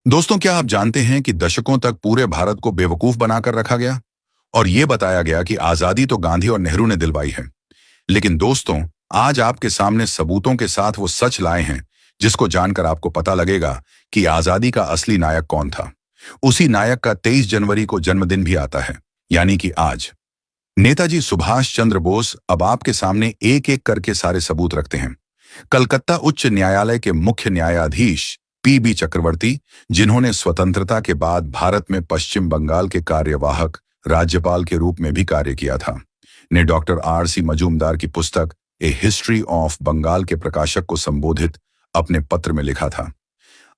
दोस्तों, क्या आप जानते हैं कि दशकों तक पूरे भारत को बेवकूफ बनाकर रखा गया और यह बताया गया कि आजादी तो गांधी और नेहरू ने दिलवाई है। लेकिन दोस्तों, आज आपके सामने सबूतों के साथ वो सच लाए हैं जिसको जानकर आपको पता लगेगा कि आजादी का असली नायक कौन था। उसी नायक का 23 जनवरी को जन्मदिन भी आता है, यानी कि आज। नेताजी सुभाष चंद्र बोस अब आपके सामने एक एक करके सारे सबूत रखते हैं। कलकत्ता उच्च न्यायालय के मुख्य न्यायाधीश पीबी चक्रवर्ती, जिन्होंने स्वतंत्रता के बाद भारत में पश्चिम बंगाल के कार्यवाहक राज्यपाल के रूप में भी कार्य किया था, ने डॉक्टर आर.सी. मजूमदार की पुस्तक ए हिस्ट्री ऑफ बंगाल के प्रकाशक को संबोधित अपने पत्र में लिखा था,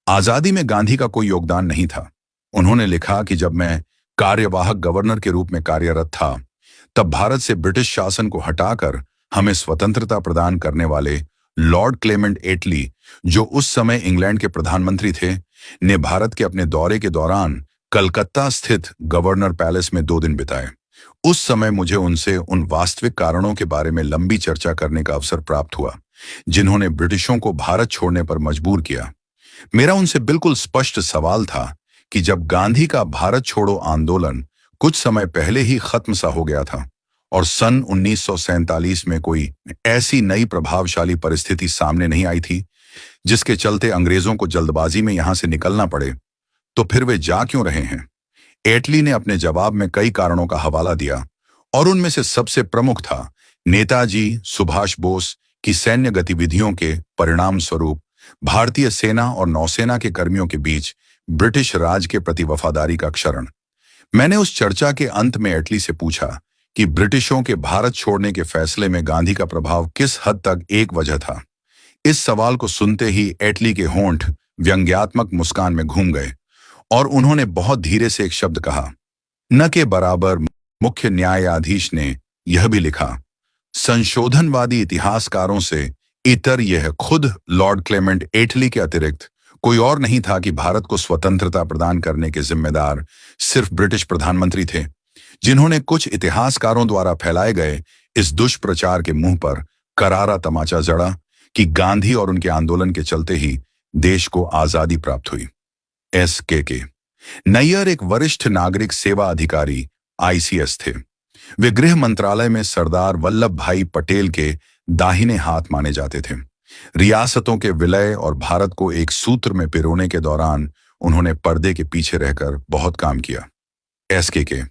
आजादी में गांधी का कोई योगदान नहीं था। उन्होंने लिखा कि जब मैं कार्यवाहक गवर्नर के रूप में कार्यरत था, तब भारत से ब्रिटिश शासन को हटाकर हमें स्वतंत्रता प्रदान करने वाले लॉर्ड क्लेमेंट एटली, जो उस समय इंग्लैंड के प्रधानमंत्री थे, ने भारत के अपने दौरे के दौरान कलकत्ता स्थित गवर्नर पैलेस में 2 दिन बिताए। उस समय मुझे उनसे उन वास्तविक कारणों के बारे में लंबी चर्चा करने का अवसर प्राप्त हुआ जिन्होंने ब्रिटिशों को भारत छोड़ने पर मजबूर किया। मेरा उनसे बिल्कुल स्पष्ट सवाल था कि जब गांधी का भारत छोड़ो आंदोलन कुछ समय पहले ही खत्म सा हो गया था और सन 1947 में कोई ऐसी नई प्रभावशाली परिस्थिति सामने नहीं आई थी जिसके चलते अंग्रेजों को जल्दबाजी में यहां से निकलना पड़े, तो फिर वे जा क्यों रहे हैं। एटली ने अपने जवाब में कई कारणों का हवाला दिया और उनमें से सबसे प्रमुख था नेताजी सुभाष बोस की सैन्य गतिविधियों के परिणाम स्वरूप भारतीय सेना और नौसेना के कर्मियों के बीच ब्रिटिश राज के प्रति वफादारी का क्षरण। मैंने उस चर्चा के अंत में एटली से पूछा कि ब्रिटिशों के भारत छोड़ने के फैसले में गांधी का प्रभाव किस हद तक एक वजह था। इस सवाल को सुनते ही एटली के होंठ व्यंग्यात्मक मुस्कान में घूम गए और उन्होंने बहुत धीरे से एक शब्द कहा, न के बराबर। मुख्य न्यायाधीश ने यह भी लिखा, संशोधनवादी इतिहासकारों से इतर यह खुद लॉर्ड क्लेमेंट एटली के अतिरिक्त कोई और नहीं था कि भारत को स्वतंत्रता प्रदान करने के जिम्मेदार सिर्फ ब्रिटिश प्रधानमंत्री थे, जिन्होंने कुछ इतिहासकारों द्वारा फैलाए गए इस दुष्प्रचार के मुंह पर करारा तमाचा जड़ा कि गांधी और उनके आंदोलन के चलते ही देश को आजादी प्राप्त हुई। S.K. नैयर एक वरिष्ठ नागरिक सेवा अधिकारी ICS थे। वे गृह मंत्रालय में सरदार वल्लभ भाई पटेल के दाहिने हाथ माने जाते थे। रियासतों के विलय और भारत को एक सूत्र में पिरोने के दौरान उन्होंने पर्दे के पीछे रहकर बहुत काम किया। S.K.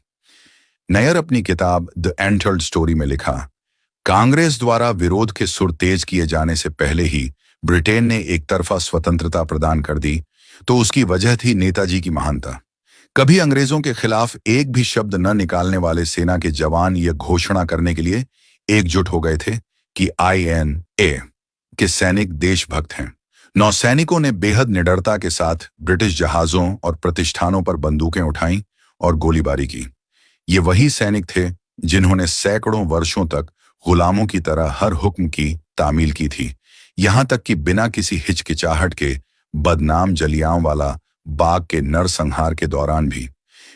नैयर अपनी किताब द अनटोल्ड स्टोरी में लिखा, कांग्रेस द्वारा विरोध के सुर तेज किए जाने से पहले ही ब्रिटेन ने एक तरफा स्वतंत्रता प्रदान कर दी, तो उसकी वजह थी नेताजी की महानता। कभी अंग्रेजों के खिलाफ एक भी शब्द न निकालने वाले सेना के जवान यह घोषणा करने के लिए एकजुट हो गए थे कि INA के सैनिक देशभक्त हैं। नौसैनिकों ने बेहद निडरता के साथ ब्रिटिश जहाजों और प्रतिष्ठानों पर बंदूकें उठाईं और गोलीबारी की। ये वही सैनिक थे जिन्होंने सैकड़ों वर्षों तक गुलामों की तरह हर हुक्म की तामील की थी, यहां तक कि बिना किसी हिचकिचाहट के बदनाम जलियांवाला बाग के नरसंहार के दौरान भी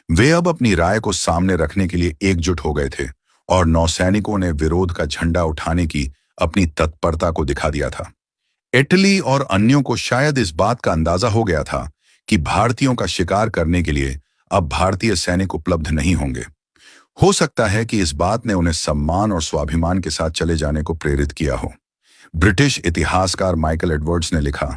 वे अब अपनी राय को सामने रखने के लिए एकजुट हो गए थे और नौसैनिकों ने विरोध का झंडा उठाने की अपनी तत्परता को दिखा दिया था। इटली और अन्यों को शायद इस बात का अंदाजा हो गया था कि भारतीयों का शिकार करने के लिए अब भारतीय सैनिक उपलब्ध नहीं होंगे। हो सकता है कि इस बात ने उन्हें सम्मान और स्वाभिमान के साथ चले जाने को प्रेरित किया हो। ब्रिटिश इतिहासकार माइकल एडवर्ड्स ने लिखा,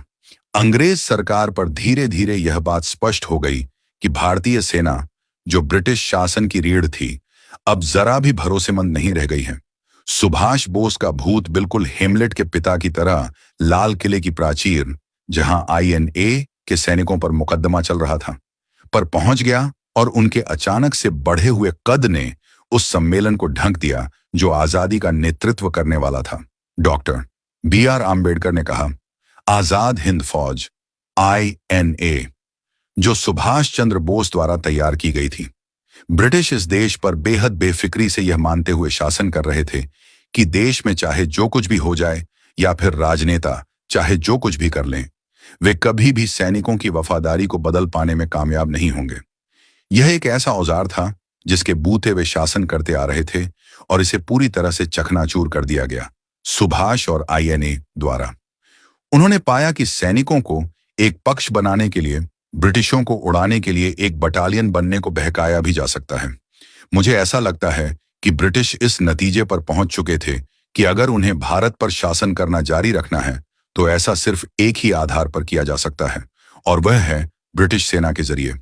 अंग्रेज सरकार पर धीरे धीरे यह बात स्पष्ट हो गई कि भारतीय सेना, जो ब्रिटिश शासन की रीढ़ थी, अब जरा भी भरोसेमंद नहीं रह गई है। सुभाष बोस का भूत बिल्कुल हेमलेट के पिता की तरह लाल किले की प्राचीर, जहां INA के सैनिकों पर मुकदमा चल रहा था, पर पहुंच गया और उनके अचानक से बढ़े हुए कद ने उस सम्मेलन को ढक दिया जो आजादी का नेतृत्व करने वाला था। डॉक्टर BR आम्बेडकर ने कहा, आजाद हिंद फौज INA, जो सुभाष चंद्र बोस द्वारा तैयार की गई थी। ब्रिटिश इस देश पर बेहद बेफिक्री से यह मानते हुए शासन कर रहे थे कि देश में चाहे जो कुछ भी हो जाए या फिर राजनेता चाहे जो कुछ भी कर लें, वे कभी भी सैनिकों की वफादारी को बदल पाने में कामयाब नहीं होंगे। यह एक ऐसा औजार था जिसके बूते वे शासन करते आ रहे थे और इसे पूरी तरह से चकनाचूर कर दिया गया सुभाष और INA द्वारा। उन्होंने पाया कि सैनिकों को एक पक्ष बनाने के लिए ब्रिटिशों को उड़ाने के लिए एक बटालियन बनने को बहकाया भी जा सकता है। मुझे ऐसा लगता है कि ब्रिटिश इस नतीजे पर पहुंच चुके थे कि अगर उन्हें भारत पर शासन करना जारी रखना है तो ऐसा सिर्फ एक ही आधार पर किया जा सकता है, और वह है ब्रिटिश सेना के जरिए।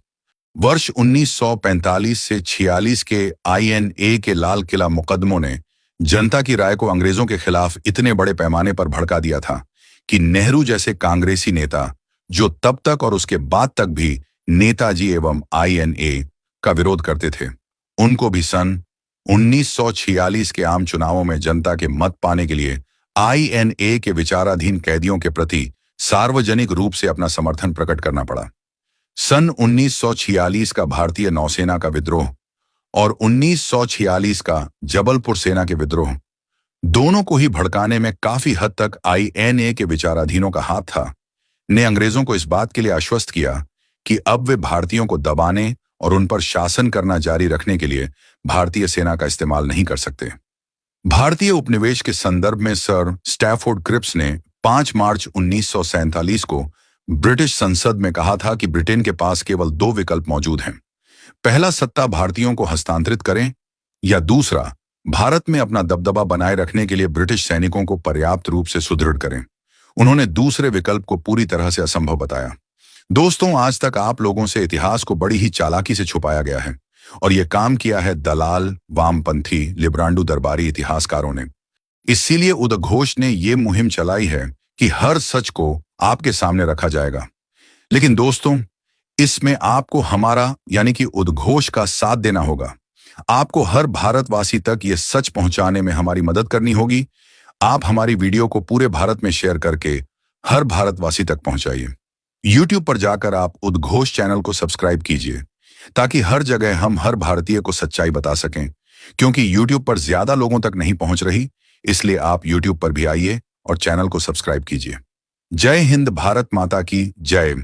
वर्ष 1945 से 46 के INA के लाल किला मुकदमों ने जनता की राय को अंग्रेजों के खिलाफ इतने बड़े पैमाने पर भड़का दिया था कि नेहरू जैसे कांग्रेसी नेता, जो तब तक और उसके बाद तक भी नेताजी एवं INA का विरोध करते थे, उनको भी सन 1946 के आम चुनावों में जनता के मत पाने के लिए INA के विचाराधीन कैदियों के प्रति सार्वजनिक रूप से अपना समर्थन प्रकट करना पड़ा। सन 1946 का भारतीय नौसेना का विद्रोह और 1946 का जबलपुर सेना के विद्रोह, दोनों को ही भड़काने में काफी हद तक INA के विचाराधीनों का हाथ था, ने अंग्रेजों को इस बात के लिए आश्वस्त किया कि अब वे भारतीयों को दबाने और उन पर शासन करना जारी रखने के लिए भारतीय सेना का इस्तेमाल नहीं कर सकते। भारतीय उपनिवेश के संदर्भ में सर स्टैफोर्ड क्रिप्स ने 5 मार्च 1947 को ब्रिटिश संसद में कहा था कि ब्रिटेन के पास केवल 2 विकल्प मौजूद हैं। पहला, सत्ता भारतीयों को हस्तांतरित करें, या दूसरा, भारत में अपना दबदबा बनाए रखने के लिए ब्रिटिश सैनिकों को पर्याप्त रूप से सुदृढ़ करें। उन्होंने दूसरे विकल्प को पूरी तरह से असंभव बताया। दोस्तों, आज तक आप लोगों से इतिहास को बड़ी ही चालाकी से छुपाया गया है, और यह काम किया है दलाल, वामपंथी, लिब्रांडू दरबारी इतिहासकारों ने। इसीलिए उद्घोष ने यह मुहिम चलाई है कि हर सच को आपके सामने रखा जाएगा। लेकिन दोस्तों, इसमें आपको हमारा यानी कि उद्घोष का साथ देना होगा। आपको हर भारतवासी तक ये सच पहुंचाने में हमारी मदद करनी होगी। आप हमारी वीडियो को पूरे भारत में शेयर करके हर भारतवासी तक पहुंचाइए। YouTube पर जाकर आप उद्घोष चैनल को सब्सक्राइब कीजिए, ताकि हर जगह हम हर भारतीय को सच्चाई बता सकें। क्योंकि YouTube पर ज्यादा लोगों तक नहीं पहुंच रही, इसलिए आप YouTube पर भी आइए और चैनल को सब्सक्राइब कीजिए। जय हिंद, भारत माता की जय।